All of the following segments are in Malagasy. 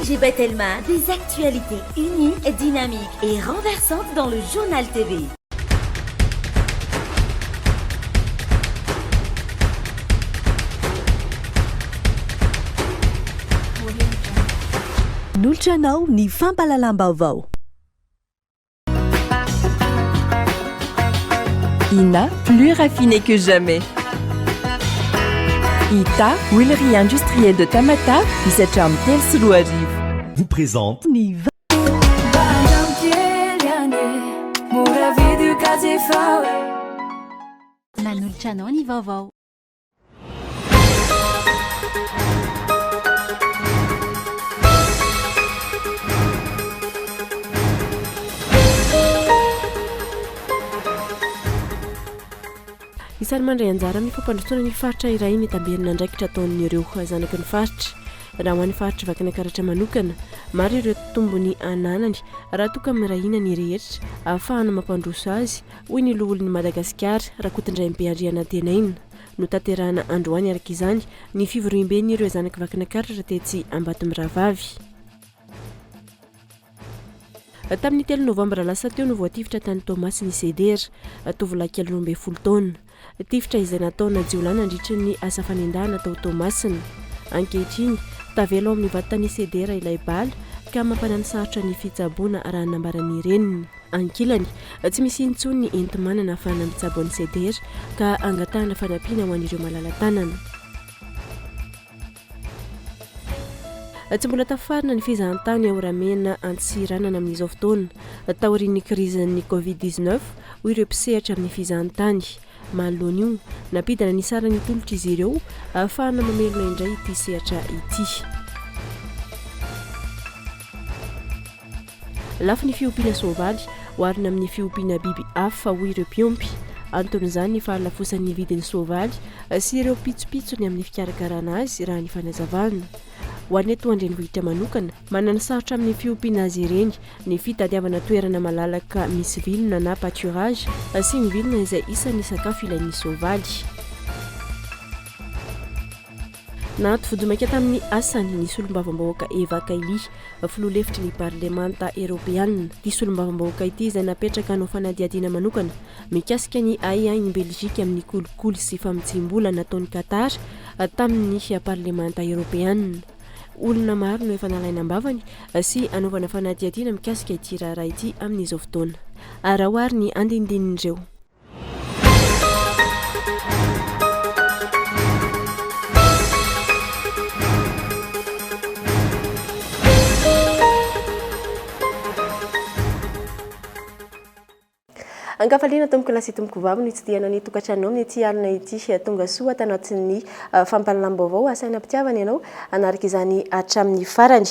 NGB Telma, des actualités uniques, dynamiques et renversantes dans le journal TV. Noltranao ny fampalalam-baovao. INA, plus raffiné que jamais. ITA, huilerie industrielle de Tamata, Isacham Telsuluariv. Vous présente Niva. Manoltranao ny vaovao. Isany mandray anjara amin'ny fampandrosoana ny faritra iray ny tamberina andraikitra ataon'ireo zanaky ny faritra raha ho an'ny faritra vakana karatra manokana maro ireo tombony ananany raha toka amin'ny rahina ny rehetra ahafahana mampandroso azy hoy ny loholon'ny Madagasikara Rakotondraimbe Andriana Tenaina no tanterahana androany araka izany ny fivoriam-ben'ny ireo zanaky vakana karatra tetsy Ambatombiravavy. Tamin'ny 3 novambra lasa teo no voatifitra tany Thomas Nisedera tovolahy kely 12 taona. Tifitra izay natao jiolana nandritra ny asa fanendahana tao Thomasina. Ankehitriny tavelo amin'ny vatany Nisedera ilay bala ka mampanany sarotra ny fitsaboana raha nambarany reniny. Ankilany tsy misy intsony ny enti-manana ahafahana mitsabo an'i Nisedera ka angatahana fanampiana ho an'ireo malala-tanana. Tsy mbola tafarina ny fizahantany aoramena antsiranana amin'izao fotoana taorian'ny krizin'ny Covid-19 hoy ireo mpisehatra amin'ny fizahantany. Manoloana io napidana ny sarany tolotra izy ireo ahafahana mamelona indray ity sehatra ity. Lafo ny fiompiana soavaly oharina amin'ny fiompiana biby hafa hoy ireo mpiompy. Anton'izany ny fahalafosan'ny vidin'ny soavaly sy ireo pitsopitsony amin'ny fikarakarana azy raha ny fanazavana. Ho an'ny eto andrenivohitra manokana manana sarotra amin'ny fiompiana azy ireny ny fitadiavana toerana malalaka misy vilona na pâturage sy ny vilona izay isan'ny sakafo ilain'ny soavaly. Nahato vodomaika tamin'ny asany ny solombavambahoaka Eva Kaili filoha lefitry ny parlemanta eropeanina. Ity solombavambahoaka ity izay napetraka hanao fanadihadiana manokana mikasika ny ainy Belzika amin'ny kolikoly sy famitsim-bola nataon'ny Qatar tamin'ny parlemanta eropeanina. Olona maro no efa nalaina ambavany sy anaovana fanadihadiana mikasika ity raharaha ity amin'izao fotoana. Arahoary ny andinindinindreo. Ankafaliana tomboko lasy tomboko vavy ny tsidiana ny tokantrano amin'ny ity alina ity tonga soa tanatin'ny fampalalam-baovao asaina mpitiavana ianao anaraka izany hatramin'ny farany.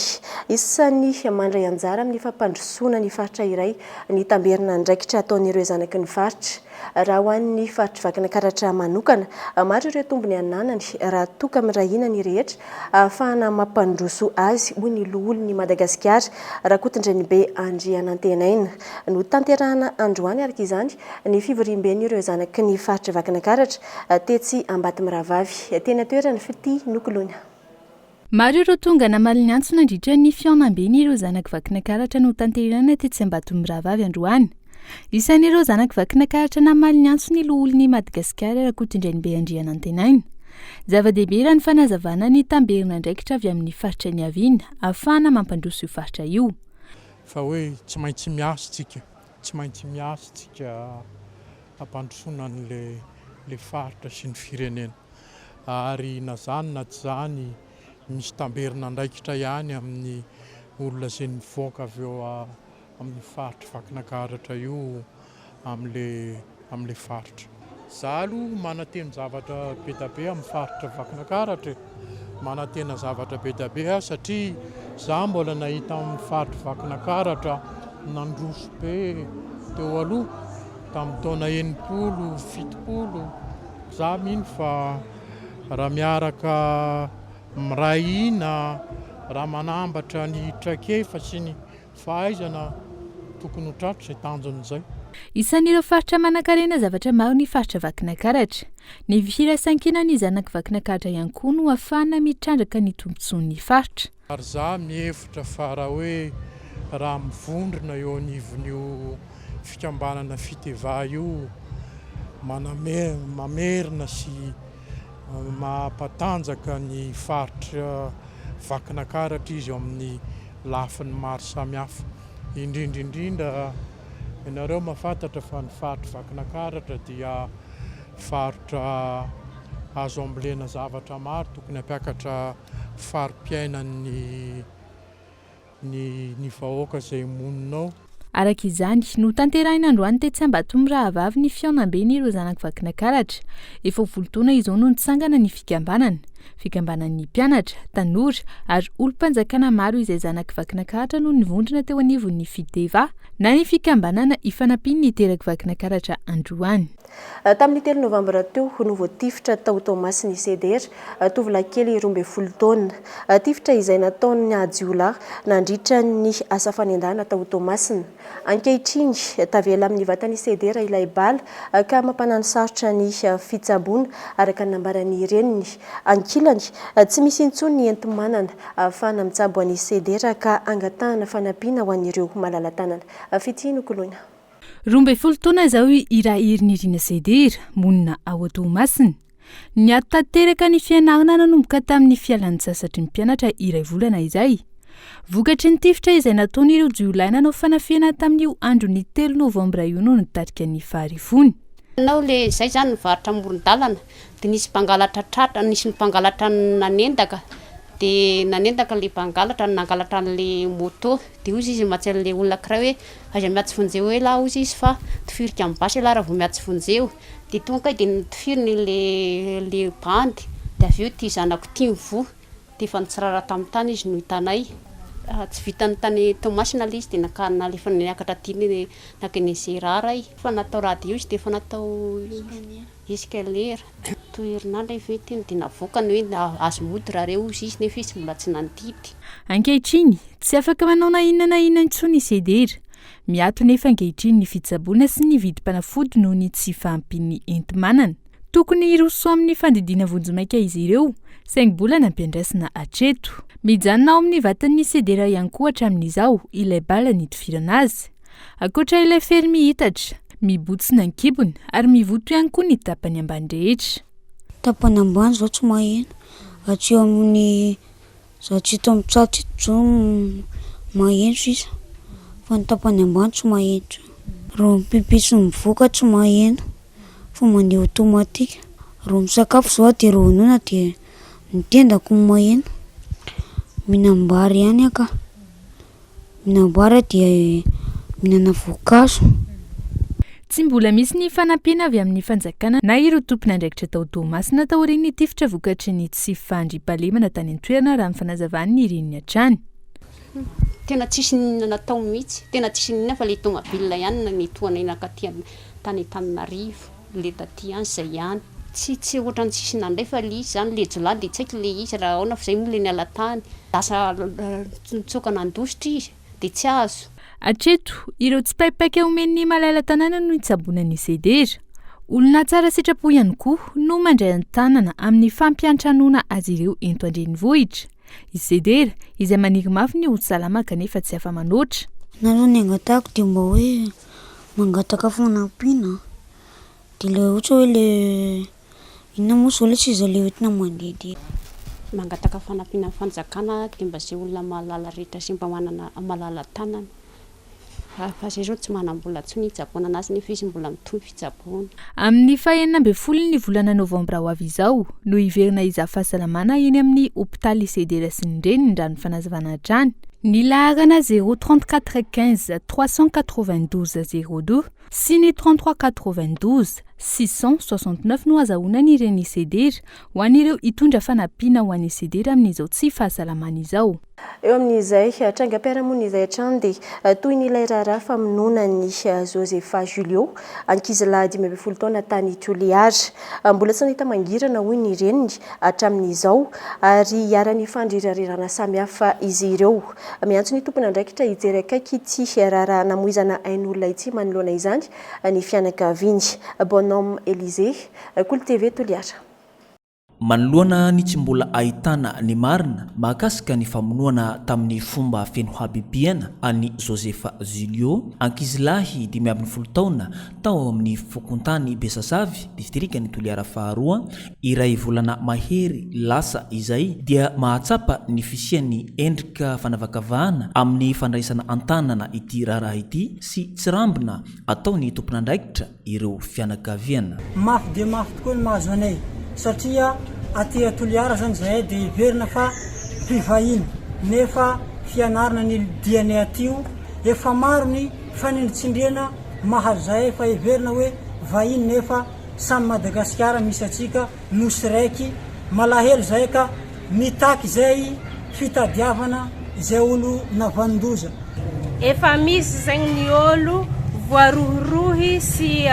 Isan'ny mandray anjara amin'ny fampandrosoana ny faritra iray ny tamberina andraikitra ataon'ireo zanaky ny faritra. Raha ho an'ny faritra vakana karatra manokana maro ireo tombony ananany raha toka amin'ny rahina ny rehetra ahafahana mampandroso azy hoy ny loholon'ny Madagasikara Rakotondraimbe Andriana Tenaina no tanterahana androany araka izany ny fivoriam-ben'ny ireo zanaky ny faritra vakana karatra tetsy Ambatombiravavy. Tena toerana fity nokolona. Maro ireo tonga namaly ny antso nandritra ny fiaonam-ben'ny ireo zanaky vakana karatra no tanterahana tetsy Ambatombiravavy androany. Isan'ireo zanaky vakana karatra namaly ny antso ny loholon'ny Madagasikara Rakotondraimbe Andriana Tenaina. Zava-dehibe raha ny fanazavana ny tamberina andraikitra avy amin'ny faritra ny aviana ahafahana mampandroso io faritra io. Fa hoe tsy maintsy miasa tsika hampandrosoana le faritra sy ny firenena. Ary na zany na tsy zany misy tamberina andraikitra ihany amin'ny olona sy ny voaka avy eo amin'ny faritra vakana karatra io amin'le faritra. Zalo manateny zavatra be da be amin'ny faritra vakana karatra. Manatena zavatra be da be satria za mbola nahita amin'ny faritra vakana karatra nandroso be teo aloha tamin'ny taona 70 za mino fa raha miaraka mirahina raha manambatra ny traikefa sy ny fahaizana tokony ho tratro izay tanjona izay. isan'ireo faritra manan-karena zavatra maro ny faritra vakinakaratra ny firaisan-kina ny zanaky vakinakaratra ihany koa no ahafahana mitrandraka ny tombontsoan'ny faritra ary za mihevitra fa raha hoe raha mivondrona eo anivon'io fikambanana fiteva io mamerina sy mampatanjaka ny faritra vakinakaratra izy eo amin'ny lafiny maro samihafa indrindra ianareo mahafantatra fa ny faritra vakinakaratra dia faritra azo ambolena zavatra maro tokony hampiakatra farim-piainan'ny ny vahoaka izay moninao araka izany no tanterahina androany tetsy Ambatombo rahavavy ny fiaonam-beny ireo zanaky vakinakaratra efa volontaona izao no nitsangana ny fikambanan'ny mpianatra tanora ary olom-panjakana maro izay zanaky vakinakaratra no nivondrona teo anivon'ny fiteva na ny fikambanana ifanampiany niteraky vakinakaratra androany tamin'ny 3 novambra teo no voatifitra tao Tomasy ny CDR tovolahy kely 12 taona tifitra izay nataony Adiola nandritra ny asa fanendahana tao Tomasina ankehitriny tavela amin'ny vatany CDR ilay bala ka mampanano sarotra ny fitsaboana araka nambarany reniny ankilany tsy misy intsony ny entimanana ahafahana mitsabo an'ny CDR ka angatahana fanampiana ho an'ireo malala-tanana fitino koloina 12 taona zao irahirinirina CDR monina ao Tomasina ny ato tanteraka ny fianarana nanomboka tamin'ny fialan-tsasatry ny mpianatra iray volana izay vokatry ny tifitra izay nataon'ireo jiolaina nanao fanafiana tamin'io andro ny 3 novambra io no nitarika ny faharifony nao le zay zany nivarotra amoron-dalana dia nisy mpangalatra tratra nisy mpangalatra nanendaka dia nanendaka le mpangalatra nangalatra an'le moto dia ozy izy matsy an'le olona kira hoe aza miatsy vonjeo hoe la ozy izy fa tifirika amin'ny basy la raha vao miatsy vonjeo dia tonga dia nitifiriny le bandy dia avy eo tia zanako tia mivoa dia efa nitsirara tamin'ny tany izy no hitanay tsy vitany tany Tomasina le izy dia nalefa niakatra tiany nakeny Zerara fa natao radio izy dia efa natao escalier toherinandra ivetiny dia navokany hoe azo mody raha reo izy nefa izy mbola tsy nandidy ankehitriny tsy afaka manao na inona intsony CDR miato nefa ankehitriny ny fitsaboana sy ny vidim-panafody noho ny tsy fahampian'ny entimanana tokony iroso amin'ny fandidiana vonjomaika izy ireo saingy bolana ampiandrasana hatreto mijanona ao amin'ny vatan'ny CDR ihany koa hatramin'izao ilay bala nitifirana azy ankoatra ilay fery mihitatra mibotsina ny kibony ary mivoto ihany koa ny tapany ambany rehetra tapany ambany zao tsy maheno atsio amin'ny zatsito amin'ny tsatso maheno sisa fa ny tapany ambany tsy maheno ro mipipitsy mivoaka tsy maheno fa mandeha automatika ro misakafo zao dia ronona dia nitendako maheno minambary ihany aka minambary dia minana voankazo tsy mbola misy ny fanampiana avy amin'ny fanjakana na ireo tompona andraikitra tao Tomasina tao ireny tifitra vokatry ny tsy fandripalemana tany an-toerana raha mifanazavany ny reniny hatrany tena tsisy natao mihitsy tena tsisy nina fa le tomobile ihany nitoana inakaty tany Antananarivo le taty ihany zay ihany tsy ohatrany tsisy nandray fa le izy zany le jolany dia tsaiky le izy raha aona fa zay moa le ny alatany lasa nitsokana andositra izy dia tsy azo hatreto ireo tsy paipaika omen'ny malala-tanàna no itsaboanan'ny CDR olona tsara sitrapo ihany koa no mandray an-tanana amin'ny fampiantranoana azy ireo ento andrenivohitra izy CDR izay maniry mafy ny olo-salama kanefa tsy afa-manoatra nareo ny angatahako dia mba hoe mangataka fanampiana dia le ohatra hoe le inona moa zao le tsy izy le hoentina mandehandeha mangataka fanampiana fanjakana dia mba zay olona malala rehetra sy mba manana malala-tanana fa zay zao tsy manam-bola ntsony hitsaboana anazy nefa izy mbola mitombo fitsaboana amin'ny 9 ny volana novambra ho avy izao no iverina iza-fahasalamana eny amin'ny hôpitaly CDR sy ny reniny raha ny fanazavana hatrany ny laharana 034 15 392 02 sy ny 33 92 669 no azahoana ny ireny CDR ho an'ireo hitondra fanampiana ho an'ny CDR amin'izao tsy fahasalamana izao eo amin'izay trangam-piarahamonina izay hatrany dia toy ny ilay raharaha famonoana ny Josepha Julio ankizilahy 15 taona tany Toliara. Mbola tsy nahita mangirana hoy ny reniny hatramin'izao ary hiara-ny fandrirarirana samihafa izy ireo. Miantso ny tompona andraikitra hijery akaiky ity raharaha namoizana ain'olona ity manoloana izany ny fianakaviany. Bonhomme Élysée, Kolo TV Toliara. Manoloana ny tsy mbola ahitana ny marina mahakasika ny famonoana tamin'ny fomba feno habibiana any Josepha Julio ankizilahy 15 taona tao amin'ny fokontany Besasavy distrikany Toliara faharoa iray volana mahery lasa izay dia mahatsapa ny fisian'ny endrika fanavakavahana amin'ny fandraisana antanana ity raharaha ity sy tsirambina ataony tompon'andraikitra ireo fianakaviana. Mafy dia mafy tokoa ny mahazo anay satria aty Toliara zany zahay dia iverina fa mpivahiny nefa fianarana ny dianay atio efa maro ny fanindritsindriana mahazo zahay fa iverina hoe vahiny nefa samy Madagasikara misy atsika nosy raiky malahelo zahay ka mitaky zay fitadiavana izay olo navandoza. Efa misy zegny ny olo voarohirohy sy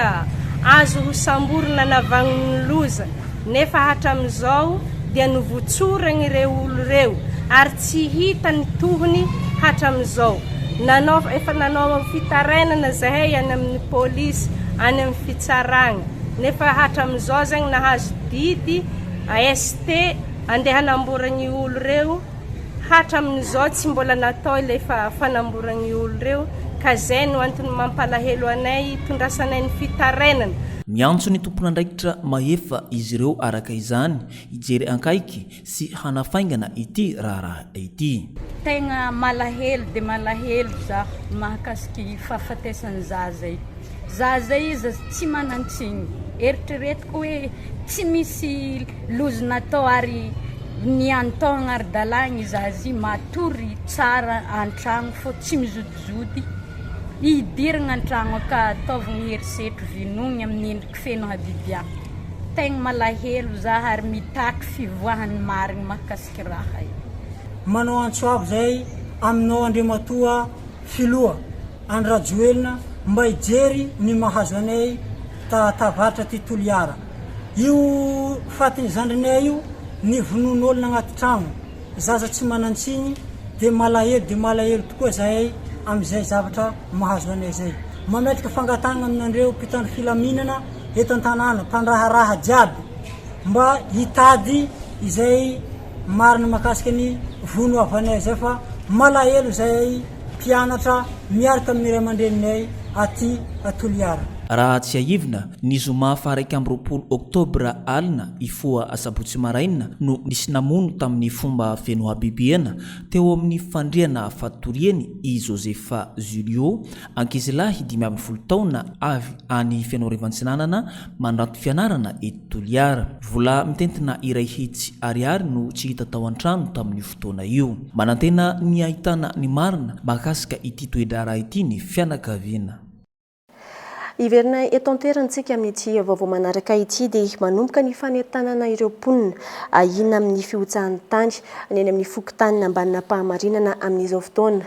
azo samborina navagny loza nefa hatramizao dia novotsoragny ireo olo reo ary tsy hita ny tohony hatramizao. Efa nanao fitarainana zahay any amin'ny polisy any amin'ny fitsaragna nefa hatramizao zegny nahazo didy AST andeha hanamboragny olo reo hatramizao tsy mbola natao ilay fanamboragny olo reo ka zay no antony mampalahelo anay tondrasanay ny fitarainana. Miantso ny tompon'andraikitra mahefa izy ireo araka izany hijery ankaiky sy hanafaingana ity raharaha ity. Tegna malahelo dia malahelo za mahakasiky fahafatesany zaza izy tsy manantsiny eritreretiko hoe tsy misy lozy natao ary ny antao agnara-dalàna izazy matory tsara antragno fô tsy mizodizody idiragna antragno ka ataovagna herisetro vinogny amin'ny endriky feno habibiana. Tegna malahelo za ary mitaky fivoahany marigny mahakasiky raha io. Manao antso avy zay aminao Andriamatoa filoha Andrajoelina mba hijery ny mahazo anay tavatra ty Toliara. Io fatiny zandrinay io ny vonon'olona agnaty tragno zaza tsy manantsiny dia malahelo tokoa zahay amizay zavatra mahazo anay zay. Mametraka fangatana aminandreo mpitandro filaminana eto an-tanàna mpandraharaha jiaby mba hitady izay marina makasika ny vono avy anay zay fa malahelo zay mpianatra miaraka amin'ny ray aman-dreninay aty Toliara. Raha tsy aivina ny zoma faha 1 Oktobra alina ifoa asabotsy maraina no nisy namono tamin'ny fomba feno habibiana teo amin'ny fandriana fatoriany i Josepha Julio ankizilahy 15 taona avy any Fianorivan-tsinanana mandrato fianarana eto Toliara. Vola mitentina iray hitsy ariary no tsy hita tao an-trano tamin'ny fotoana io. Manantena ny ahitana ny marina mahakasika ity toedrara ity ny fianakaviana. Iverina eto an-toerantsika amin'ity vaovao manaraka ity dia manomboka ny fanentanana ireo mponina ahina amin'ny fihotsahan'ny tany any amin'ny fokontany ambanina pahamarinana amin'izao fotoana.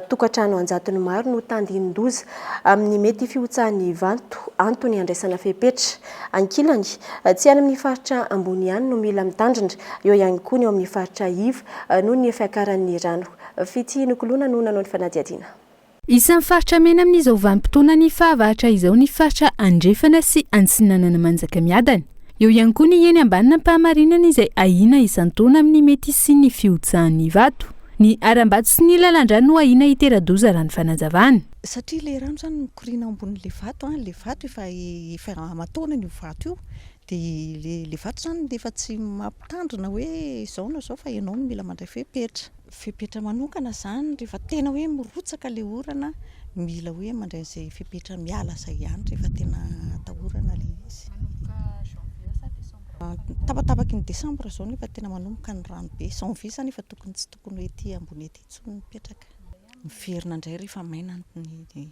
Tokantrano anjatony maro no tandinin-doza amin'ny mety fihotsahan'ny vanto antony andraisana fepetra. Ankilany tsy any amin'ny faritra ambony ihany no mila mitandrina, eo ihany koa ny eo amin'ny faritra iva noho ny fiakaran'ny rano. Fity Nukulona no nanao ny fanadihadiana. Isan'ny faritra mena amin'izao vanim-potoana ny fahavahatra izao ny faritra andrefana sy antsinanana manjaka miadana. Eo ihany koa ny eny ambanina pahamarinana izay ahina isan-taona amin'ny mety sy ny fihotsahan'ny vato. Ny aram-bato sy ny lalan-drano no ahina hitera-doza raha ny fanazavana. Satria le rano zany mikorina ambon'le vato, le vato efa amatona io vato io dia le vato zany efa tsy mampitandrina hoe izao na izao fa ianao no mila mandray fepetra manokana zany rehefa tena hoe mirotsaka le orana mila hoe mandray izay fepetra miala zay ihany rehefa tena atahorana le izy. Tapatapaky ny Desambra zao nefa tena manomboka ny rano be. Janvier zany efa tokony tsy tokony hoe ety ambony ety intsony mipetraka. Miverina indray rehefa maina ny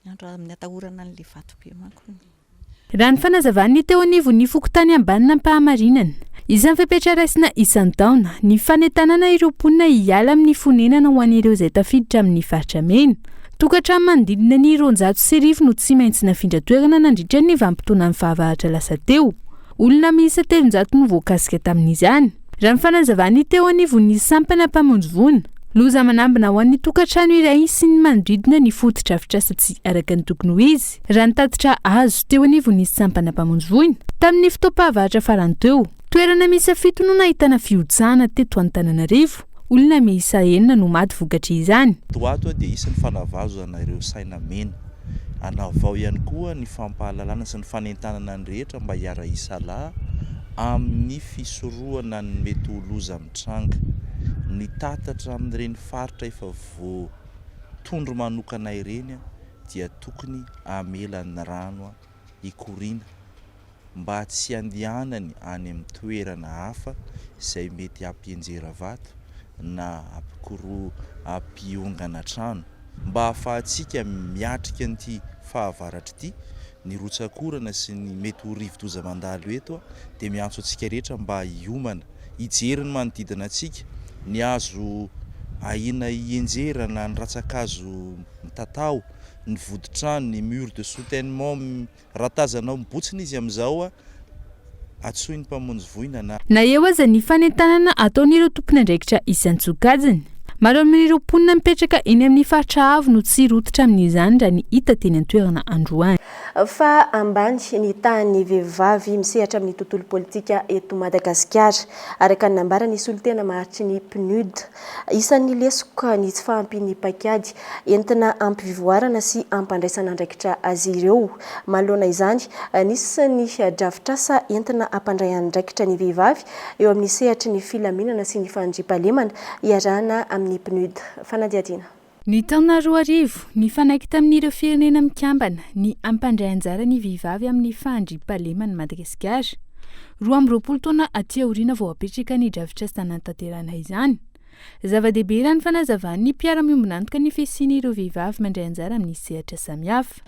andro amin'ny atahorana an'le vato be manko. raha ny fanazavany teo anivo ny fokotany ambanina mpahamarinana izany fipetraraisina isan-taona ny fanentanana ireo mponina hiala amin'ny fonenana ho an'ireo izay tafiditra amin'ny faritra mena tokantrano manodidina ny 200 no tsy maintsy nafindra toerana nandritra ny vampitona amin'ny fahavahatra lasa teo olona miisa 300 no voakasika tamin'izany raha ny fanazavany teo anivo ny sampana mpamonjy vona loza manambina ho an'ny tokantrano iray sy ny manodidina ny fototrafitra tsy araka ny tokony ho izy raha ny tatitra azo teo anivo ny sampana mpamonjy voina tamin'ny fotoam-pahavahatra farany teo toerana miisa 7 no nahitana fiotsahana teto Antananarivo olona miisa 9 no maty vokatry izany toato dia isan'ny fanavazana ireo saina mena anavao ihany koa ny fampahalalana sy ny fanentanana ny rehetra mba hiara isalahy amin'ny fisorohana ny mety ho loza mitranga ny tatatra amin'ireny faritra efa voatondro manokana ireny dia tokony amelan'ny rano ikoriana mba tsy andehanany any amin'ny toerana hafa izay mety hampienjera vato na hampiongana trano mba hahafahantsika miatrika an'ity fahavaratra ity ny rotsakorana sy ny mety ho rivo-doza mandalo eto dia miantso antsika rehetra mba hiomana hijery ny manodidina antsika ny azo ahina hienjerana ny ratsakazo mitatao ny voditrano ny mur de soutènement raha tazanao mibotsina izy amin'izao atsoiny mpamonjy voina na eo aza ny fanentanana ataon'ireo tompony andraikitra isan-tsokajiny maro amin'ireo mponina mipetraka eny amin'ny faritra avo no tsy rototra amin'izany raha ny hita teny an-toerana androany fa ambany ny tahan'ny vehivavy misehatra amin'ny tontolo politika eto Madagasikara araka ny nambara ny solitena maharitry ny PNUD isan'ny lesoka ny tsy fahampin'ny paikady entina ampivoarana sy ampandraisana andraikitra azy ireo manoloana izany nisy ny drafitrasa entina ampandray andraikitra ny vehivavy eo amin'ny sehatry ny filaminana sy ny fandriampahalemana iarahana amin'ny PNUD fanadiadina ny taona 2000 ny fanaiky tamin'ireo firenena mikambana ny ampandray anjara ny vehivavy amin'ny fandriampahalemana Madagasikara 20 taona aty aoriana vao apetraka ny drafitrasa tanàna izany zava-dehibe raha ny fanazavany ny mpiara-miombona antoka ny fisian'ireo vehivavy mandray anjara amin'ny sehatra samihafa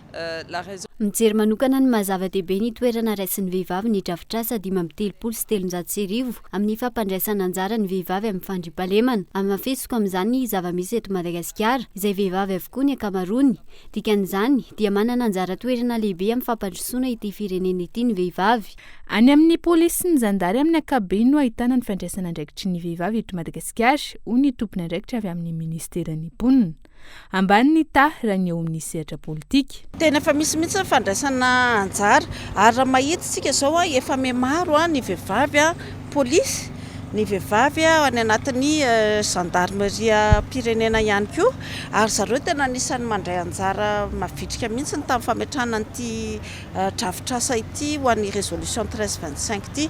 mijery manokana ny mahazava-dehibe ny toerana raisin'ny vehivavy ny drafitrasa 537 amin'ny fampandraisana anjara ny vehivavy amin'ny fandriampahalemana amin'ny mafisoko amin'izany ny zava-misy eto Madagasikara izay vehivavy avokoa ny akamarony dikan'izany dia manana anjara toerana lehibe amin'ny fampandrosoana ity firenena ity ny vehivavy any amin'ny polisy sy ny zandary amin'ny ankabeny no ahitana ny fandraisana andraikitry ny vehivavy eto Madagasikara hoy ny tompony andraikitra avy amin'ny ministeran'ny mponina ambany ny raha ny eo amin'ny sehatra politika tena efa misy mihitsy fandraisana anjara ary raha mahita isika izao efa maro ny vehivavy polisy ny vehivavy any anatin'ny gendarmerie pirenena ihany koa ary zareo tena anisan'ny mandray anjara mavitrika mihitsy ny tamin'ny fametrahana an'ity drafitrasa ity ho an'ny résolution 1325 ity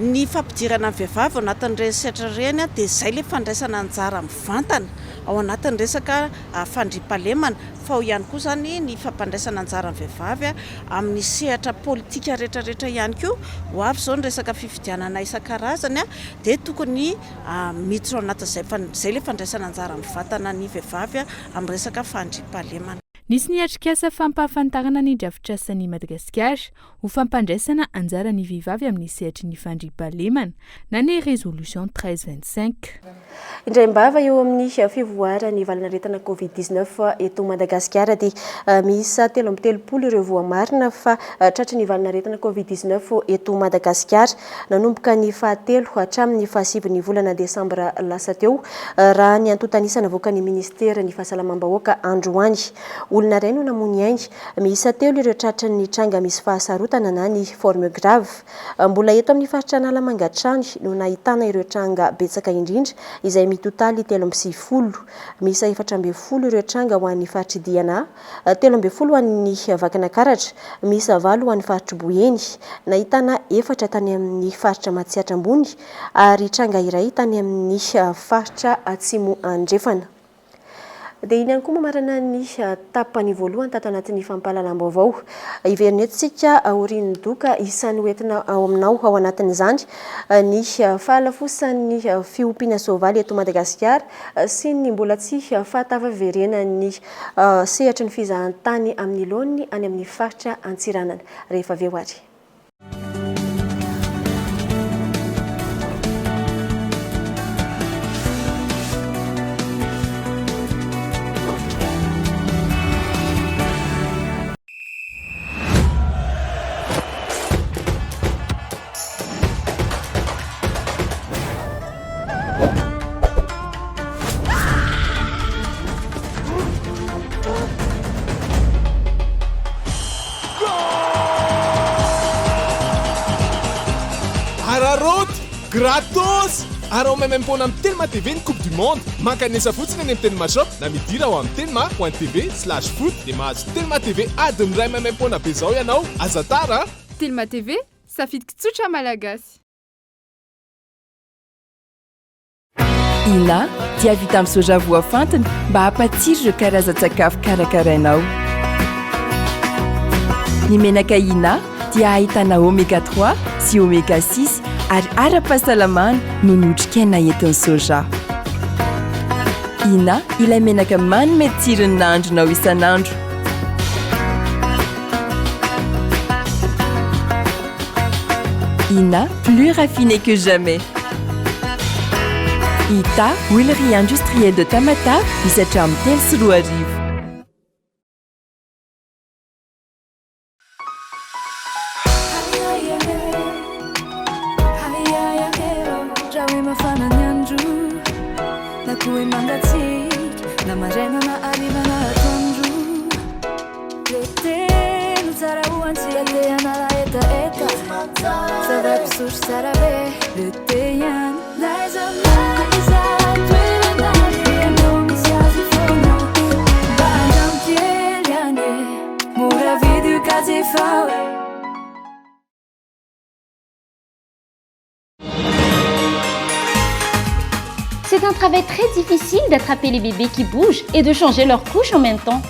ny fampidirana ny vehivavy ao anatin'ny sehatra ireny dia izay le fandraisana anjara mivantana ao anatin'ny resaka fandriampahalemana fa ho ihany koa zany ny fampandraisana anjara ny vehivavy amin'ny sehatra politika rehetrarehetra ihany koa ho avy izao ny resaka fifidianana isan-karazany dia tokony miditra ao anatin'izay le fandraisana anjara mivantana ny vehivavy amin'ny resaka fandriampahalemana nisy niatrikasa fampahafantarana ny drafitrasan'ny Madagasikara ho fampandraisana anjara ny vehivavy amin'ny sehatry ny fandriampahalemana na ny résolution 1325 indraimbava eo amin'ny fivoarany valanaretana Covid-19 eto Madagasikara dia miisa 330 ireo voamarina fa tratry ny valanaretana Covid-19 eto Madagasikara nanomboka ny 7 hatramin'ny 7 ny volana Desambra lasa teo raha ny antotanisana avoaka ny ministera ny fahasalamam-bahoaka androany olona iray no namony ainy miisa 3 ireo tratry ny tranga misy fahasarotana na ny forme grave mbola eto amin'ny faritra Analamanga-Trany no nahitana ireo tranga betsaka indrindra izay mitotaly 30 miisa 440 ireo tranga ho an'ny faritry Diana 30 ho an'ny Vakinakaratra miisa 9 ho an'ny faritry Boeny nahitana 4 tany amin'ny faritra Matsiatra ambony ary tranga iray tany amin'ny faritra Atsimo Andrefana dia iny ihany koa mamarana ny tapany voalohany tato anatin'ny fampahalalam-baovao iverinetsika aorian'ny doka isan'ny hoentina ao aminao ao anatin'izany ny fahalafosan'ny fiompiana soavaly eto Madagasikara sy ny mbola tsy fahatavaverena ny sehatra ny fizahantany amin'ny laony any amin'ny faritra Antsiranana rehefa avy eo ary. Gratos! Arao memempona amin'ny Telma TV ny Coupe du Monde. Mankanesa fotsiny any amin'ny Telma Shop na midira ao amin'ny telma.tv/foot dia mahazo Telma TV adiny iray memempona be zao ianao. Aza tara! Telma TV, safidy tsotra malagasy. Ina dia vita amin'ny soja voafantina mba hampatsiro ireo karazan-tsakafo karakarainao. Ny menaka Ina dia ahitana oméga 3 sy oméga 6 ary ara-pahasalamana no notrikaina entin'ny soja. Ina ilay menaka manome tsirony nahandronao isan'andro. Ina, plus raffiné que jamais. Ita, huilerie industrielle de Tamata, misy hatramin'ny 3 sy 4 arivo. C'est un travail très difficile d'attraper les bébés qui bougent et de changer leur couche en même temps.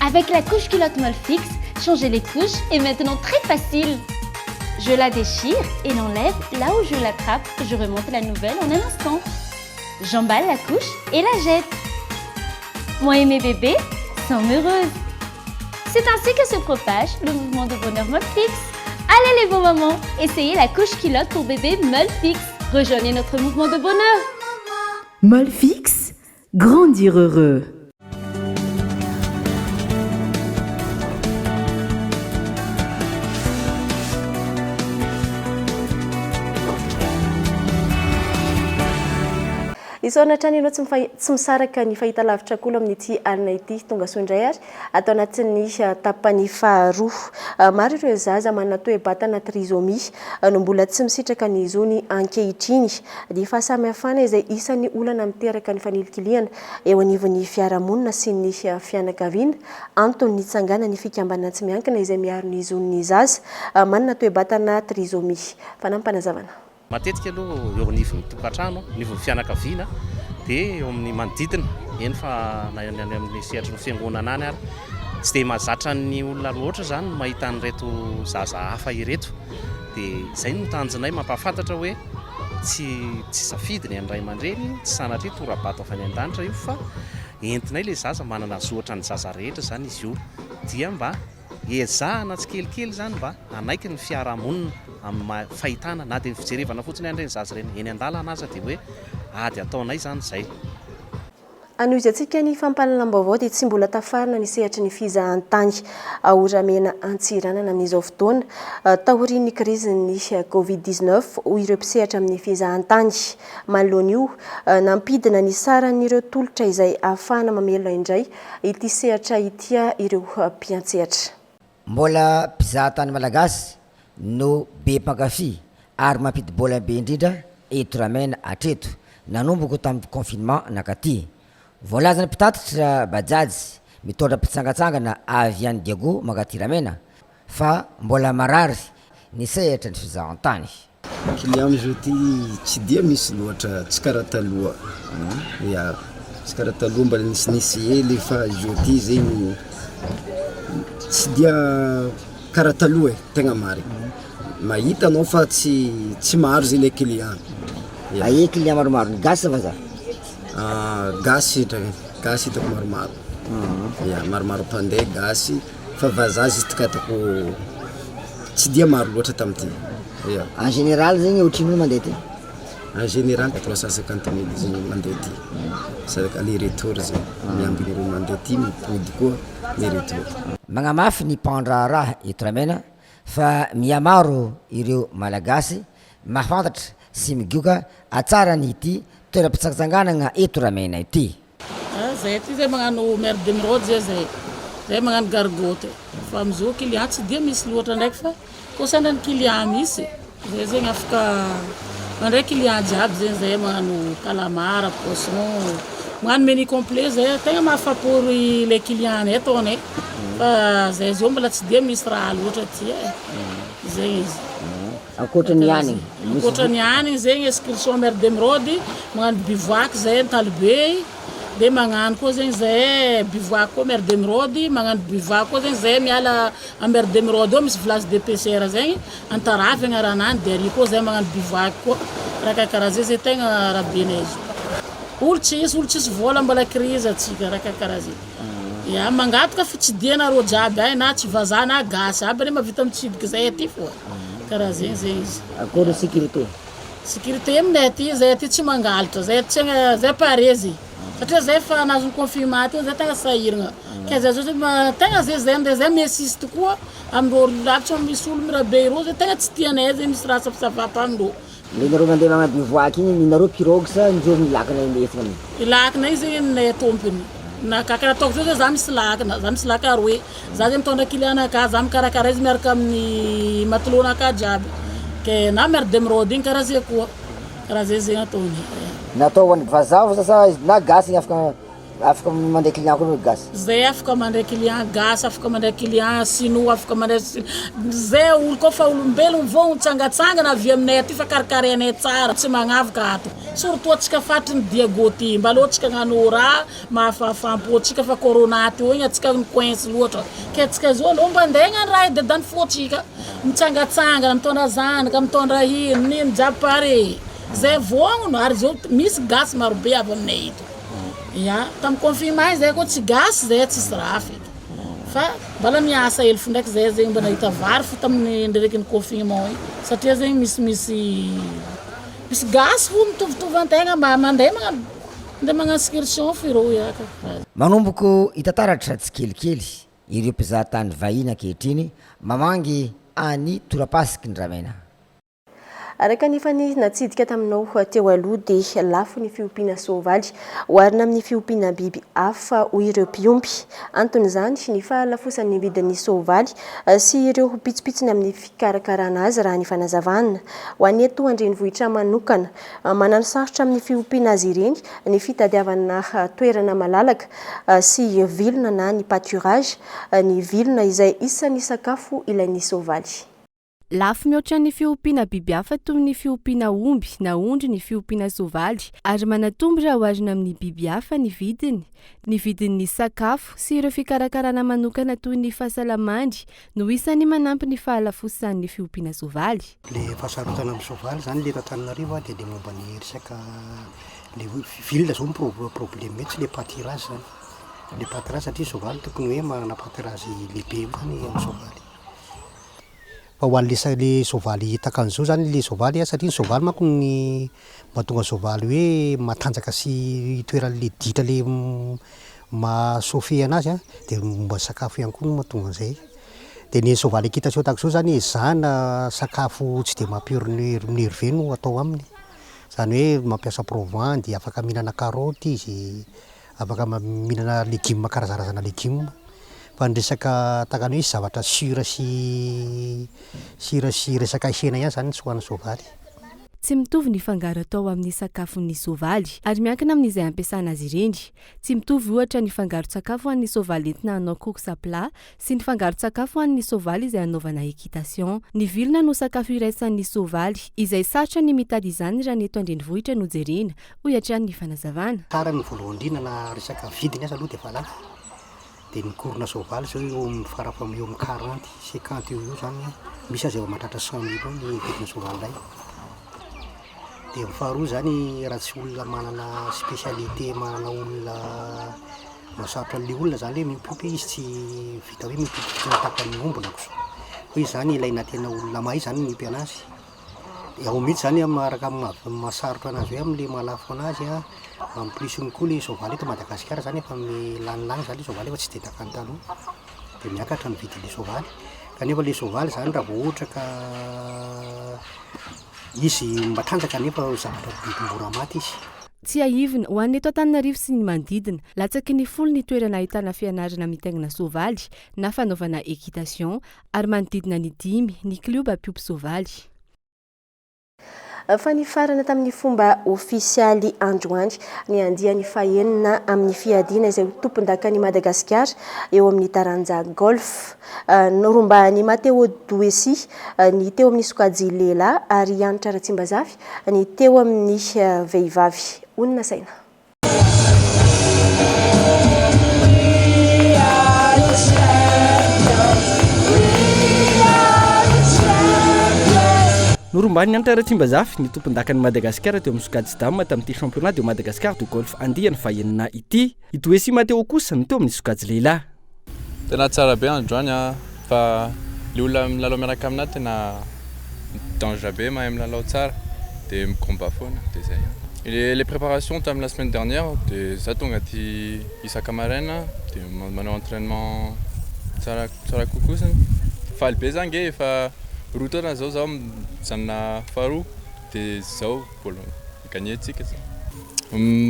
Avec la couche culotte molle fixe, changer les couches est maintenant très facile. Je la déchire et l'enlève là où je l'attrape. Je remonte la nouvelle en un instant. J'emballe la couche et la jette. Moi et mes bébés sommes heureuses. C'est ainsi que se propage le mouvement de bonheur molle fixe. Allez les beaux mamans, essayez la couche culotte pour bébé molle fixe. Rejoignez notre mouvement de bonheur. Molle fixe, grandir heureux. Isaona trany ianao tsy misaraka ny fahitalavitra kolo amin'ity alina ity tonga soa indray ary atao anatin'ny tapany faharoa. Maro ireo zaza manana toe-batana trisomie no mbola tsy misitraka ny zony ankehitriny dia fahasamihafana izay isan'ny olana miteraka ny fanilikiliana eo anivon'ny fiarahamonina sy ny fianakaviana. Antony nitsangana ny fikambanana tsy miankina izay miaro ny zon'ny zaza manana toe-batana trisomie. Fanampanazavana. Matetika aloha eo anivon'ny tokantrano, anivon'ny fianakaviana dia eo amin'ny manodidina eny fa na amin'ny sehatra ny fiangonana any ary tsy dia mahazatra ny olona loatra zany mahita an'ireto zaza hafa ireto dia izay no tanjonay mampahafantatra hoe tsy safidy ny an'iray aman-dreny tsy sanatria torabato avy any an-danitra io fa entinay ilay zaza manana zoatra ny zaza rehetra zany izy io dia mba ezahana tsy kelikely zany mba anaiky ny fiarahamonina amin'ny fahitana na dia ny fijerevana fotsiny andreny zaza reny eny an-dalana aza dia hoe ady ataonay zany izay. Anoizy antsika ny fampahalalam-baovao dia tsy mbola tafarina ny sehatry ny fizahantany Oramena Antsiranana amin'izao fotoana tahorian'ny krizin'ny Covid-19 hoy ireo mpisehatra amin'ny fizahantany. Manoloana io nampidina ny saran'ireo tolotra izay ahafahana mamelona indray ity sehatra ity ireo mpiantsehatra. Mbola mpizahatany malagasy no be mpankafy ary mampidi-bola be indrindra eto Oramena hatreto nanomboko tamin'ny confinement nakaty. Voalazana mpitatitra bajaj mitondra mpitsangatsangana avy any Diago makaty Oramena fa mbola marary ny sehatra ny fizahantany. Client amin'izao ty tsy dia misy loatra tsy karaha taloha. Ya sy karaha taloha mbola nisinisy hely fa jeudi zegny tsy dia karaha taloha tegna marigny mahita anao fa tsy maro zay le client aie client maromaro ny gasy va za gasy hitako maromaro ya maromaro mpandeha gasy fa vazaha zistika atako tsy dia maro loatra tamty ya en général zegny ohatrino mandeha ty en général 350 000 zegny mandeha ty sadaka aller retour zegny miambiny ireo mandeha ty mipody koa le retour magnamafy ny mpandra raha eto Ramena fa miamaro ireo malagasy mahafantatra sy migioka atsara ny ity toeram-pitsangatsanganana eto Ramena ity zay ty zay magnano mer de mrode zay magnano gargote fa amizao client tsy dia misy loatra ndraiky fa kosana ny client misy zay zegny afaka mandray client jiaby zegny zay magnano calamar poisson magnano menu complet zay tegna mahafapory le client eto ne fa zay zao mbola tsy dia misy raha loatra ty zay izy ankoatrany hanigny zegny excursion mer de mrode magnano bivouac zay Antalibe de magnano koa zegny zay bivouac koa mer de mrode magnano bivouac koa zegny zay miala a mer de mrode misy village de pêcheur zegny Antaravy agnaranany de ary koa zay magnano bivouac koa raha karaha zay tegna rabena izy olo tsisy vola mbola crise atsika raha karaha zay ya mangatoka fa tsy dianareo jiaby ay na tsy vazaha na gasy aby re mavita mitsidiky zay aty fô karaha zegny zay izy akory sécurité aminay aty zay aty tsy mangalatra zay parezy satria zay fa nazony confirmate zay tegna sahiragna ka zay zao tegna zay miassise tokoa amindreo lavitra misy olo mirabe ireo zay tegna tsy tianay zay misy raha safisafapa amindreo le nareo mandeha magnano bivouac igny ninareo pirogue sa ndreo milakana indesina ilakana izy zegny nay tompony na kakara ataoko zao za misy laka aroe za zay mitondra client-naka za mikarakara izy miaraka amin'ny matelonaka jiaby ke na mer de mrode igny karaha zay koa karaha zay zegny ataony natao hoan'ny vazaha sasa na gasy igny afaka mandeha client koa gasy zay afaka mandeha client gasy afaka mandeha client sinoa afaka mandeha zay olo koa fa olombelogno vao mitsangatsangana avy aminay aty fa karakarainay tsara tsy magnavaka ato surtout atsika fatry ny diago ty mbalo atsika gnano raha mahafahafampo atsika fa corona ty igny atsika ny coince loatra ke atsika zao alo mba andeha gnano raha dedany fo atsika mitsangatsangana mitondra zanaka mitondra hino nino jiaby pare zay voagnono ary zao misy gasy marobe avy aminay ito ya tam confirma zay koa tsy gasy zay tsisy raha feky fa mbala miasa hely fo ndraiky zay zegny mba nahita vary fo tamin'ny ndraiky ny confinement igny satria zegny misy gasy fo mitovitovy antegna mba mandeha magnano excursion fo ireo iaka manomboko hitataratra tsikelikely ireo mpizahatany vahiny ankehitriny mamangy any torapasiky ny Ramena araka nifany natsidika taminao teo aloha dia lafo ny fiompiana soavaly oharina amin'ny fiompiana biby hafa hoy ireo mpiompy antony izany ny fahalafosan'ny vidin'ny soavaly sy ireo pitsopitsony amin'ny fikarakarana azy raha ny fanazavana ho an'ny eto andrenivohitra manokana manano sarotra amin'ny fiompiana azy ireny ny fitadiavana toerana malalaka sy vilona na ny pâturage ny vilona izay isan'ny sakafo ilain'ny soavaly lafo mihoatra ny fiompiana biby hafa toy ny fiompiana omby na ondry ny fiompiana soavaly ary manatombo raha oharina amin'ny biby hafa ny vidin'ny sakafo sy ireo fikarakarana manokana toy ny fahasalamany no isan'ny manampy ny fahalafosan'ny fiompiana soavaly le fahasarotana amin'ny soavaly zany le Antananarivo dia le momba ny resaka le vilona zao problème mety le pâturage zany le pâturage satria soavaly tokony hoe manana pâturage lehibe zany amin'ny soavaly fa ho an'le soavaly hitaka an'izao zany le soavaly satria ny soavaly manko ny mahatonga soavaly hoe matanjaka sy toeran'le ditra le mahasofe anazy dia momba sakafo ihany koa no mahatonga an'izay dia ny soavaly akita-tseo tahaka izao zany zana sakafo tsy dia mampinerve no atao aminy zany hoe mampiasa provence dia afaka mihinana karoty izy afaka mihinana legioma karazarazana legioma fa ny resaka takany hoe zavatra sira sy resaka hena ihany zany tsy hoan'ny soavaly tsy mitovy ny fangaro atao amin'ny sakafon'ny soavaly ary miankina amin'izay ampiasana azy ireny. Tsy mitovy ohatra ny fangaro-tsakafo an'ny soavaly entina hanao course à plat sy ny fangaro-tsakafo an'ny soavaly izay anaovana équitation. Ny vilona no sakafo iraisan'ny soavaly izay sarotra ny mitady izany raha ny eto an-drenivohitra no jerena hoy hatrany ny fanazavana. Tsara ny voalohany indrindra na resaka vidiny aza aloha dia efa lafo. Dia ny korona soavaly zao eo amin'ny farafamy eo amin'ny 40 50 eo zany misy azy eo mahatratra 100 000 ny vidina soavaly iray. Dia ny faharoa zany raha tsy olona manana spécialité manana olona masarotra an'ilay olona zany hoe mipopy izy tsy vita hoe mipopy tsy tapany ombona koso. Hoy zany ilaina tena olona mahay zany mipy anazy. Ao mihitsy zany maraka masarotra anazy hoe amin'ilay malafo anazy a. En plus ny koa le soavaly eto Madagasikara zany efa lanilany zany le soavaly efa tsy dia takany taloha. Dia miakatra ny vidin'le soavaly. Kanefa le soavaly zany raha vao ohatra ka izy matanjaka nefa zavatra biby mora maty izy. Tsy aivina ho an'ny eto Antananarivo sy ny manodidina latsaky ny folo ny toerana ahitana fianarana mitaingina soavaly na fanaovana équitation ary manodidina ny 5 ny klioba mpiompy soavaly. Fa ny farana tamin'ny fomba ofisialy androany ny andiany fahenina amin'ny fiadiana izay tompon-dakany Madagasikara eo amin'ny taranja golf noromba ny Mateo Douessi ny teo amin'ny sokajy lehilahy ary Anitra Ratsimbazafy ny teo amin'ny vehivavy. Onona saina. Noromban'ny Anitra Ratsimbazafy ny tompon-dakany Madagasikara teo amin'ny sokajy dame tamin'ity championnat de Madagascar de golf andiany fahenina ity. I Douessi Mateo kosa ny teo amin'ny sokajy lehilahy. Tena tsara be androany fa le olona milalao miaraka aminahy tena danger be mahay milalao tsara dia micombat foana dia zay. Les préparations tamin'ny la semaine dernière dia za tonga aty isaka maraina dia manao entraînement tsara kokoa zany. Faly be zany nge efa roa taona zao zaho mijanona faharoa dia zao mbola gagné tsika zay.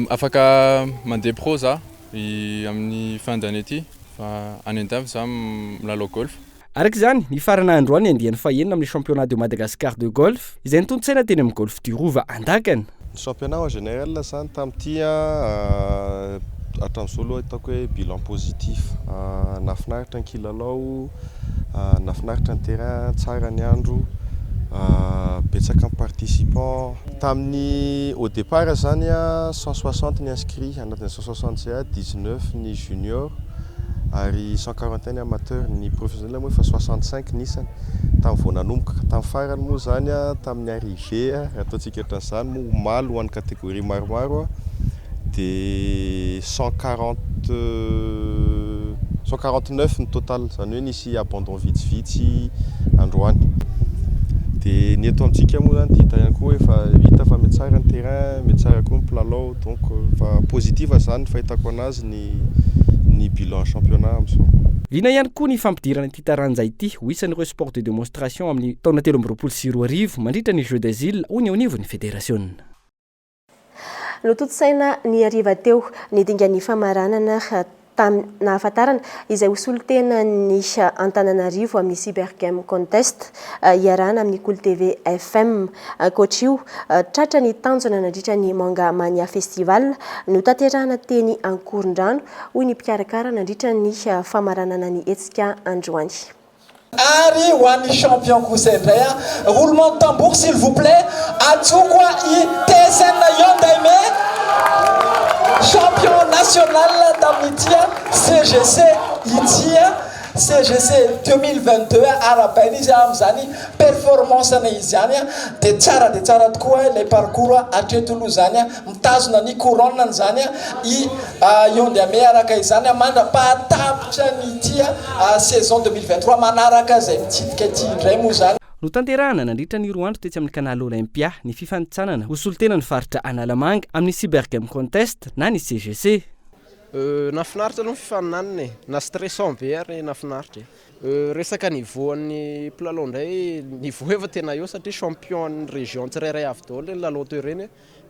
Afaka mandeha pro za amin'ny fin d'année ity fa any an-davy za milalao golf. Araka izany ny farana androany andiany fahenina amin'ny championnat de Madagascar de golf izay nitontsaina teny amin'ny golf du Rova Andakana. Ny championnat en général zany tamin'ity hatramin'izao aloha hitako hoe bilan positif. Nafinaritra ny kilalao, nafinaritra ny terrain, tsara ny andro, betsaka ny participant. Tamin'ny au départ zany 160 ny inscrits, anatin'ny 160 zay 19 ny junior ary 141 ny amateur, ny professionnel moa efa 65 nisany. Tamin'ny vao nanomboka tamin'ny farany moa zany tamin'ny arrivé ataontsika ohatran'izany moa omaly ho an'ny catégorie maromaro dia 149 ny total, zany hoe nisy abandon vitsivitsy androany. Dia ny eto amintsika moa zany dia hita ihany koa efa hita fa mety tsara ny terrain, mety tsara koa ny mpilalao, donc fa positif zany fahitako anazy ny bilan championnat amin'izao. Liana ihany koa ny fampidirana ity taranja ity ho isan'ireo sport de démonstration amin'ny taona 2024 mandritra ny Jeux des Îles ho ny anivon'ny fédération. Notontosaina ny ariva teo ny dingan'ny famaranana nahafantarana izay hosolotena ny Antananarivo amin'ny cybergame contest iarahana amin'ny Cool TV FM. Koatra io tratra ny tanjona nandritra ny Manga Mania Festival no tanterahana teny Ankorondrano hoy ny mpikarakara nandritra ny famaranana ny hetsika androany. Ari ho an'ny champion kosa indray roulement de tambour s'il vous plaît, atsoko i TSN Yondaime champion national tamin'ity CGC ity CGC 2022 arabaina izy amin'izany performance na izy zany dia tsara tokoa ilay parcours atreto zany mitazona ny couronne zany i Yondaime araka izany mandra-pahatapitra nyity saison 2023 manaraka zay mitsidika ity indray moa zany. No tanterahana nandritra ny roa andro tetsy amin'ny canal Olympia ny fifanitsanana ho solotena ny faritra Analamanga amin'ny cybergame contest na ny CGC. Nafinaritra aloha fifaninanana na stressant be ary nafinaritra. Resaka niveau an'ny mpilalao indray niveau efa tena eo satria champion ny région tsirairay avy daholo ny lalao toy ireny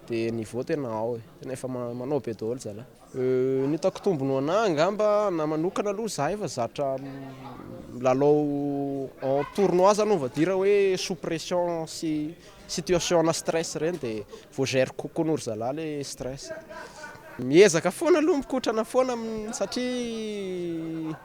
dia niveau tena ao tena efa manao be daholo zala. Ny hitako tombony ho anahy angamba na manokana aloha za efa zatra lalao en tournoi zany va dire hoe sous pression sy situation na stress reny dia voagère kokoan'ory zalahy le stress. Miezaka foana aloha mikotrana foana satria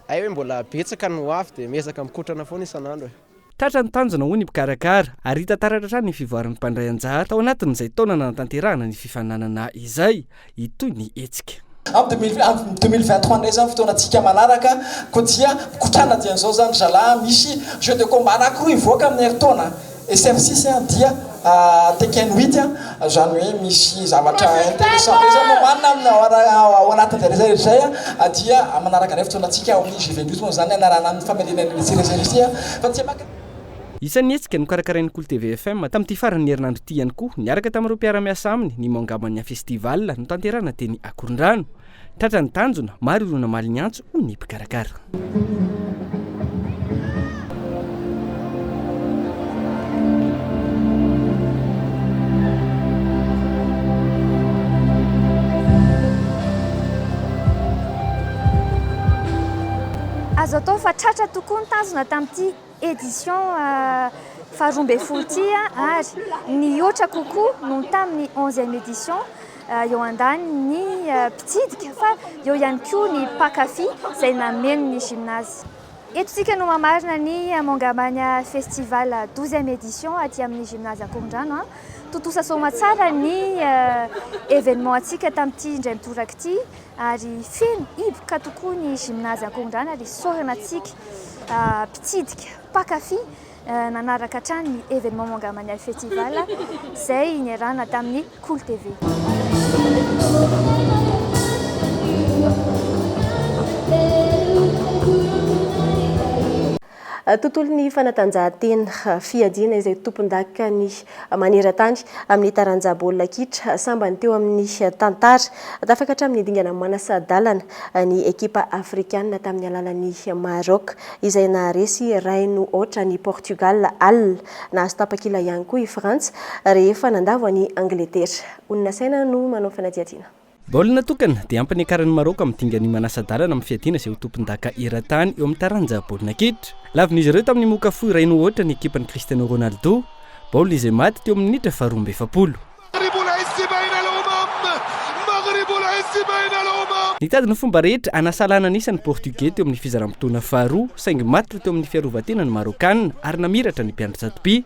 ay hoe mbola betsaka no avy dia miezaka mikotrana foana isan'andro. Tratra ny tanjona ho ny mpikarakara ary hita taratra trany ny fivoaran'ny mpandray anjara tao anatin'izay taona natanterahana ny fifananana izay itoy ny hetsika. Amin'ny 2023 ndray zany fotoanantsika manaraka ko dia mikotrana dian'izao zany zalahy misy jeu de combat anankiroa ivoaka amin'ny heritaona SF6 dia Tekken 8 zany hoe misy zavatra intéressant be zany manana amin'ny ao anatin'izay rehetra izay dia manaraka indray fotoanantsika amin'ny J28 zany anarana amin'ny famelenana série fa tsy maka. Isan'ny hetsika no karakarain'ny Cool TV FM tamin'ity faran'ny herinandro ity ihany koa niaraka tamin'ireo mpiara-miasa aminy ny mangamanya festival no tanterahana teny Akorondrano. Tratra ny tanjona maro ireo namaly ny antso ho ny mpikarakara. Azo atao fa tratra tokoa ny tanjona tamin'ity édition faharoa ambin'ny folo ity ary ny oatra kokoa noho tamin'ny 11e édition eo andany ny mpitsidika fa eo ihany koa ny pakafy izay nameno ny gymnase. Eto tsika no mamarina ny Mangamania festival 12e édition aty amin'ny gymnase Akorondrano. Totosa soma tsara ny événement atsika tamin'ity indray mitoraka ity ary feno hiboka tokoa ny gymnase Akorondrano ary sorana atsika mpitsidika pakafy nanaraka hatrany ny événement Mangamania festival izay niarahana tamin'ny Cool TV. Tontolo ny fanatanjahantena fiadiana izay tompon-daka ny maneran-tany amin'ny taranjam-baolina kitra sambany teo amin'ny tantara tafaka hatramin'ny dingana manasa-dalana ny ekipa afrikanina tamin'ny alalan'ny Maroc izay naharesy iray no ohatra ny Portugal Al nahazo tapakila ihany koa i Frantsa rehefa nandavo ny Angleterre. Olona saina no manao fanadihadiana. Baolina tokana dia ampany akaran'ny Maroc amin'ny dingany manasa-dalana amin'ny fiadiana izay ho tompon-daka eran-tany eo amin'ny taranjam-baolina kitra. Lavin'izy ireo tamin'ny mokafoy iray no ohatra ny ekipan'ny Cristiano Ronaldo. Baolina izay maty teo amin'ny minitra faharoa amby efapolo. Nitady ny fomba rehetra anasalana anisan'ny Portugais teo amin'ny fizaram-potoana faharoa saingy maty teo amin'ny fiarovan-tena ny Marocanina ary namiratra ny mpiandry Jatopi.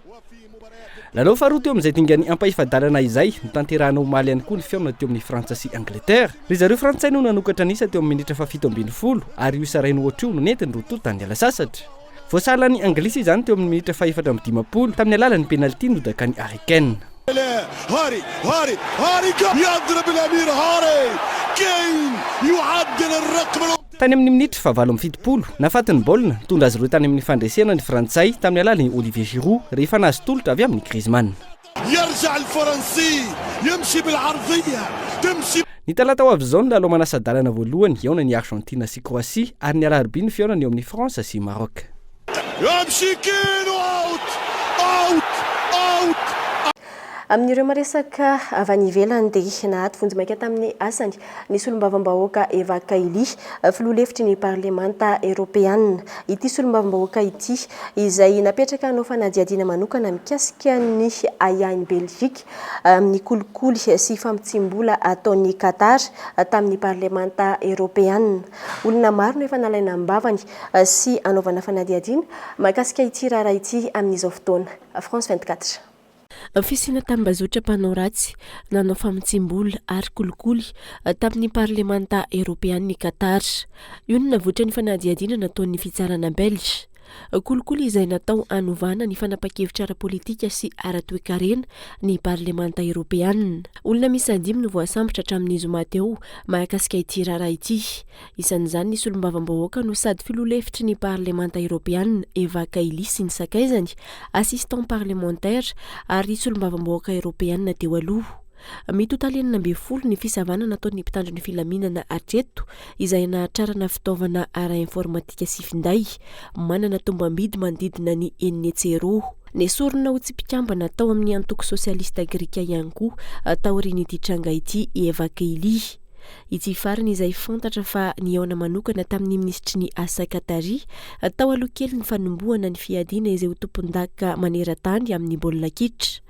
Lalao faharoa teo amin'izay dingany ampahifadalana izay no tanterahana omaly ihany koa ny feona teo amin'ny Frantsa sy Angleterre. Ry zareo frantsay no nanokatra anisa teo amin'ny minitra faha 17 ary io isaray no ohatra io no nentiny rototo tany ala sasatra. Voasala ny Anglisy izany teo amin'ny minitra faha 4 tamin'ny alalan'ny penalty nodaka ny Harry Kane. Tany amin'ny minitra faha 7 nafatiny baolina tondra azy ireo tany amin'ny fandresena ny Frantsay tamin'ny alalan'ny Olivier Giroud rehefa nahazo tolotra avy amin'ny Griezmann. Ny talata ho avy izao ny lalao manasa-dalana voalohany eona ny Argentina sy Croatie ary ny alarobia ny fiaonany eo amin'ny France sy Maroc. Amin'ireo maresaka avy any ivelany dia nahaty vonjy-maika tamin'ny asany ny solombavam-bahoaka Eva Kaili filoha lefitry ny parlemanta Européenne. Ity solombavam-bahoaka ity izay napetraka hanao fanadihadiana manokana mikasika ny ayahin'i Belgique amin'ny kolikoly sy fampitsim-bola ataon'ny Qatar tamin'ny parlemanta Européenne. Olona maro no efa nalaina ambavany sy anaovana fanadihadiana mahakasika ity raharaha ity amin'izao fotoana. France 24. Fisina tambazotra mpanao ratsy nanao famitsim-bola ary kolikoly tamin'ny parlemanta Européenne Qatar. Io no navoatra ny fanadihadiana nataon'ny fitsarana Belge. Kolikoly izay natao anovana ny fanapa-kevitra ara-politika sy ara-toekarena ny parlemanta Européenne. Olona misy 5 no voasambotra hatramin'ny zoma teo mahakasika ity raharaha ity. Isan'izany ny solombavam-bahoaka no sady filoha lefitry ny parlemanta Européenne Eva Kaili sy ny sakaizany, assistant parlementaire ary solombavam-bahoaka Européenne teo aloha. Mitotalenina 12 ny fisavana nataon'ny mpitandro ny filaminana atreto izay nahatrarana fitaovana ara-informatika sy finday manana tombam-bidy manodidina ny 1 nesorona ho tsipikambana tao amin'ny antoko sosialista grika ihany koa taorian'ity tranga ity Eva Kaili. ity farany izay fantatra fa niaona manokana tamin'ny ministry ny asa Katari tao aloha kely ny fanombohana ny fiadiana izay ho tompon-daka maneran-tany amin'ny baolina kitra.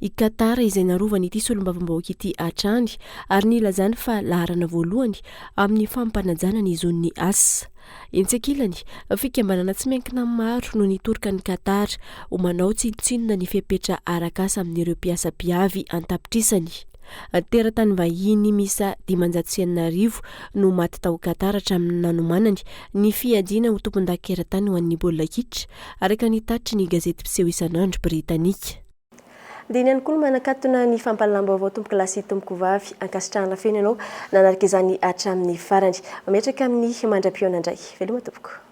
I Qatar izay narovany ity solombavambahoaka ity hatrany ary nilazany fa laharana voalohany amin'ny fampanajana ny zon'ny asa. Entsekilany fikambanana tsy miankina maro no nitoroka ny Qatar ho manao tsinontsinona ny fepetra arak'asa amin'ireo mpiasa-piavy an-tapitrisany. Teratany vahiny misa 590 no maty tao Qatar hatramin'ny nanomanany ny fiadiana ho tompon-daka eran-tany ho an'ny baolina kitra araka ny tatitry ny gazety mpiseho isan'andro Britanika. Dia ihany koa manakatona ny fampalalam-baovao tompoka lasy tompoko vavy ankasitrahana feno ianao nanaraka izany hatramin'ny farany. Mametraka amin'ny mandra-piona indray. Veloma tompoko.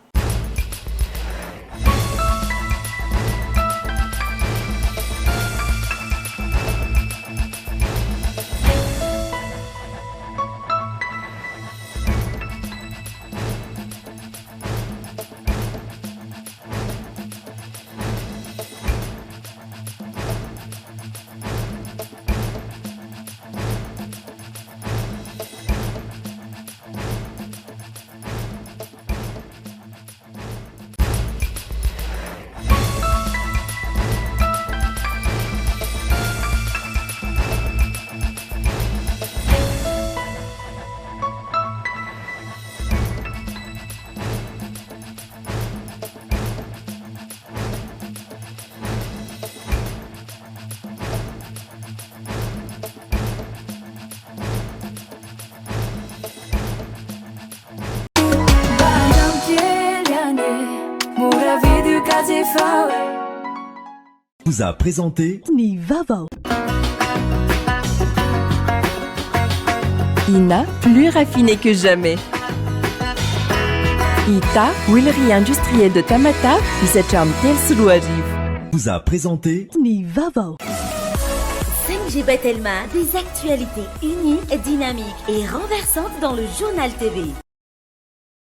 Vous a présenté Nivavao. Ina, plus raffiné que jamais. Ita, huilerie industrielle de Tamata, Isacham Telsuluariv. Vous a présenté Nivavao. 5G Batelma, des actualités uniques, dynamiques et renversantes dans le journal TV.